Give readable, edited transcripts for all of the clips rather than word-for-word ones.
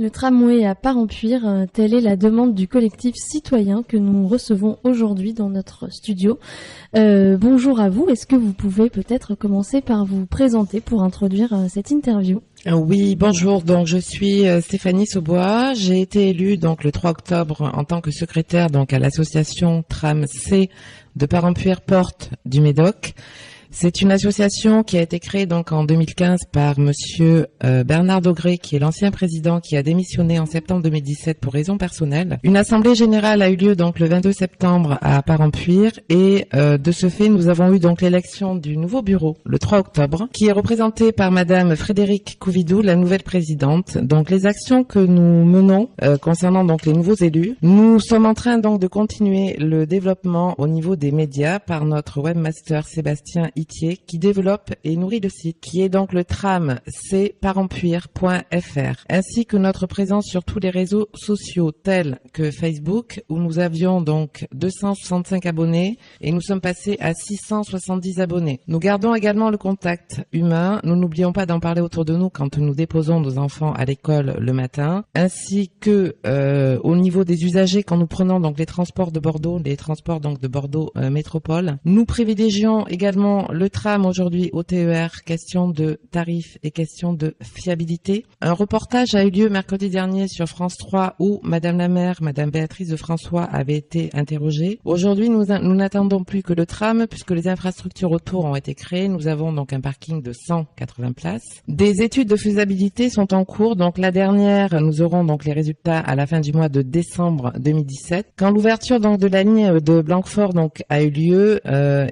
Le tramway à Parempuire, telle est la demande du collectif citoyen que nous recevons aujourd'hui dans notre studio. Bonjour à vous, est-ce que vous pouvez peut-être commencer par vous présenter pour introduire cette interview ? Oui, bonjour. Donc je suis Stéphanie Saubois. J'ai été élue donc le 3 octobre en tant que secrétaire donc à l'association Tram C de Parempuire Porte du Médoc. C'est une association qui a été créée donc en 2015 par monsieur Bernard Daugré, qui est l'ancien président, qui a démissionné en septembre 2017 pour raisons personnelles. Une assemblée générale a eu lieu donc le 22 septembre à Parempuire et de ce fait, nous avons eu donc l'élection du nouveau bureau le 3 octobre, qui est représenté par madame Frédérique Couvidou, la nouvelle présidente. Donc les actions que nous menons concernant donc les nouveaux élus, nous sommes en train donc de continuer le développement au niveau des médias par notre webmaster Sébastien Itier, qui développe et nourrit le site, qui est donc le tramcparempuire.fr, ainsi que notre présence sur tous les réseaux sociaux tels que Facebook, où nous avions donc 265 abonnés et nous sommes passés à 670 abonnés. Nous gardons également le contact humain, nous n'oublions pas d'en parler autour de nous quand nous déposons nos enfants à l'école le matin, ainsi que au niveau des usagers quand nous prenons donc les transports de Bordeaux, les transports donc de Bordeaux Métropole. Nous privilégions également le tram aujourd'hui au TER, question de tarifs et question de fiabilité. Un reportage a eu lieu mercredi dernier sur France 3 où madame la maire, madame Béatrice de François avait été interrogée. Aujourd'hui, nous n'attendons plus que le tram puisque les infrastructures autour ont été créées. Nous avons donc un parking de 180 places. Des études de faisabilité sont en cours. Donc la dernière, nous aurons donc les résultats à la fin du mois de décembre 2017. Quand l'ouverture donc de la ligne de Blanquefort donc a eu lieu,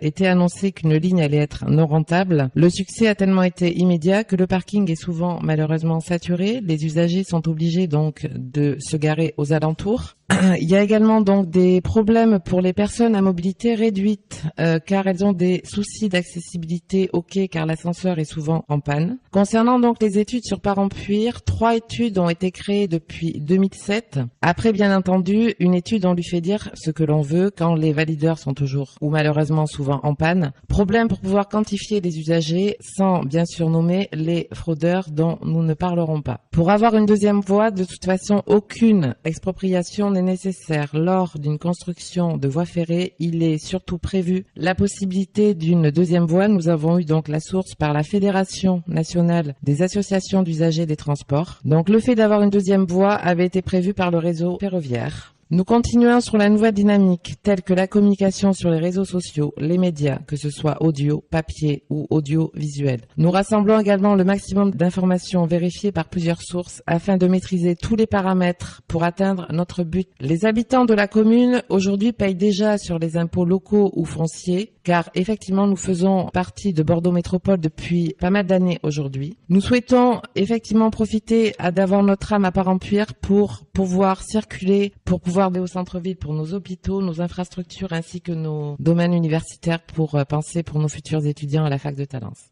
était annoncé qu'une ligne allait être non rentable. Le succès a tellement été immédiat que le parking est souvent malheureusement saturé. Les usagers sont obligés donc de se garer aux alentours. Il y a également donc des problèmes pour les personnes à mobilité réduite car elles ont des soucis d'accessibilité au quai car l'ascenseur est souvent en panne. Concernant donc les études sur Parempuire, 3 études ont été créées depuis 2007. Après bien entendu, une étude on lui fait dire ce que l'on veut quand les valideurs sont toujours ou malheureusement souvent en panne. Problème pour pouvoir quantifier les usagers sans bien sûr nommer les fraudeurs dont nous ne parlerons pas. Pour avoir une deuxième voie, de toute façon aucune expropriation n'est nécessaire lors d'une construction de voie ferrée. Il est surtout prévu la possibilité d'une deuxième voie. Nous avons eu donc la source par la Fédération nationale des associations d'usagers des transports. Donc le fait d'avoir une deuxième voie avait été prévu par le réseau ferroviaire. Nous continuons sur la nouvelle dynamique, telle que la communication sur les réseaux sociaux, les médias, que ce soit audio, papier ou audiovisuel. Nous rassemblons également le maximum d'informations vérifiées par plusieurs sources afin de maîtriser tous les paramètres pour atteindre notre but. Les habitants de la commune aujourd'hui payent déjà sur les impôts locaux ou fonciers, car effectivement nous faisons partie de Bordeaux Métropole depuis pas mal d'années aujourd'hui. Nous souhaitons effectivement profiter d'avoir notre tram à Parempuire pour pouvoir circuler, pour pouvoir aller au centre-ville pour nos hôpitaux, nos infrastructures ainsi que nos domaines universitaires pour penser pour nos futurs étudiants à la fac de Talence.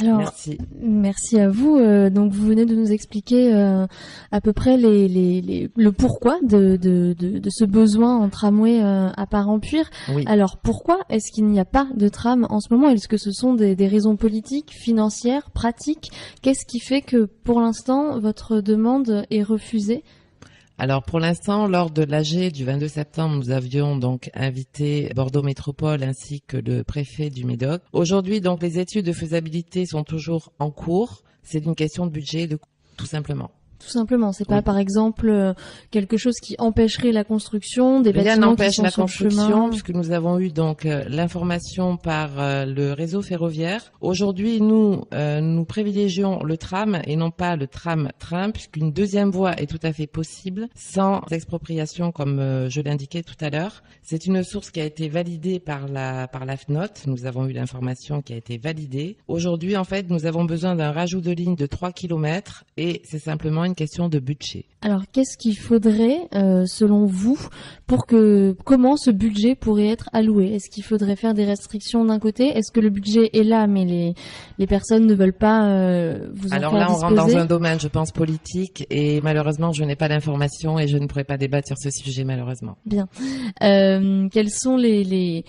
Alors, merci à vous. Donc, vous venez de nous expliquer à peu près le pourquoi de ce besoin en tramway à Parempuire. Oui. Alors, pourquoi est-ce qu'il n'y a pas de tram en ce moment ? Est-ce que ce sont des raisons politiques, financières, pratiques ? Qu'est-ce qui fait que, pour l'instant, votre demande est refusée ? Alors pour l'instant, lors de l'AG du 22 septembre, nous avions donc invité Bordeaux Métropole ainsi que le préfet du Médoc. Aujourd'hui, donc les études de faisabilité sont toujours en cours. C'est une question de budget, tout simplement. Tout simplement, c'est pas par exemple quelque chose qui empêcherait la construction des bâtiments. Rien n'empêche la sur construction chemin. puisque nous avons eu donc l'information par le réseau ferroviaire. Aujourd'hui, nous privilégions le tram et non pas le tram-train puisqu'une deuxième voie est tout à fait possible sans expropriation comme je l'indiquais tout à l'heure. C'est une source qui a été validée par la FNOT. Nous avons eu l'information qui a été validée. Aujourd'hui, en fait, nous avons besoin d'un rajout de ligne de 3 km et c'est simplement une question de budget. Alors, qu'est-ce qu'il faudrait, selon vous, comment ce budget pourrait être alloué ? Est-ce qu'il faudrait faire des restrictions d'un côté ? Est-ce que le budget est là, mais les personnes ne veulent pas vous en Alors faire là, on disposer ? rentre dans un domaine, je pense, politique, et malheureusement, je n'ai pas d'informations et je ne pourrai pas débattre sur ce sujet, malheureusement. Bien. Quels sont les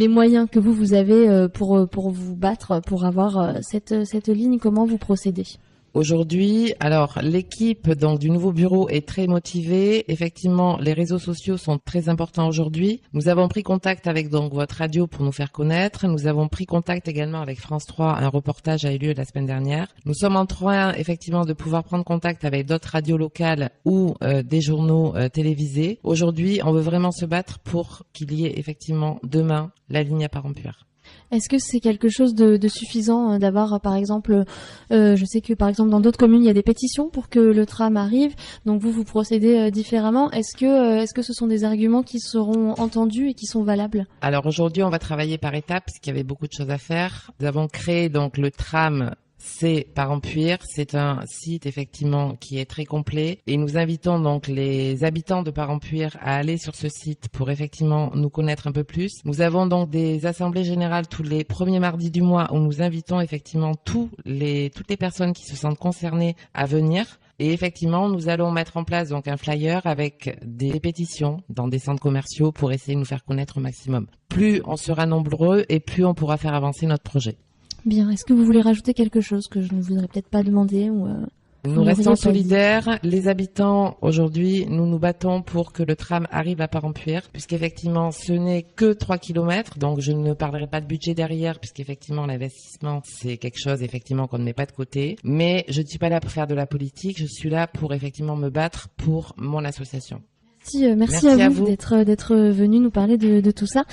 moyens que vous avez pour vous battre, pour avoir cette ligne ? Comment vous procédez ? Aujourd'hui, alors l'équipe donc du nouveau bureau est très motivée. Effectivement, les réseaux sociaux sont très importants aujourd'hui. Nous avons pris contact avec donc votre radio pour nous faire connaître. Nous avons pris contact également avec France 3. Un reportage a eu lieu la semaine dernière. Nous sommes en train effectivement de pouvoir prendre contact avec d'autres radios locales ou des journaux télévisés. Aujourd'hui, on veut vraiment se battre pour qu'il y ait effectivement demain la ligne à Parempuire. Est-ce que c'est quelque chose de suffisant d'avoir, par exemple, je sais que par exemple dans d'autres communes il y a des pétitions pour que le tram arrive, donc vous procédez différemment. Est-ce que ce sont des arguments qui seront entendus et qui sont valables? Alors aujourd'hui, on va travailler par étapes parce qu'il y avait beaucoup de choses à faire. Nous avons créé donc le tram. C'est Parempuire, c'est un site effectivement qui est très complet et nous invitons donc les habitants de Parempuire à aller sur ce site pour effectivement nous connaître un peu plus. Nous avons donc des assemblées générales tous les premiers mardis du mois où nous invitons effectivement toutes les personnes qui se sentent concernées à venir. Et effectivement, nous allons mettre en place donc un flyer avec des pétitions dans des centres commerciaux pour essayer de nous faire connaître au maximum. Plus on sera nombreux et plus on pourra faire avancer notre projet. Bien, est-ce que vous voulez rajouter quelque chose que je ne voudrais peut-être pas demander ou Nous restons solidaires. Les habitants, aujourd'hui, nous nous battons pour que le tram arrive à Parempuire, puisqu'effectivement, ce n'est que 3 kilomètres. Donc, je ne parlerai pas de budget derrière, puisqu'effectivement, l'investissement, c'est quelque chose, effectivement, qu'on ne met pas de côté. Mais je ne suis pas là pour faire de la politique. Je suis là pour, effectivement, me battre pour mon association. Merci à vous, d'être venu nous parler de tout ça.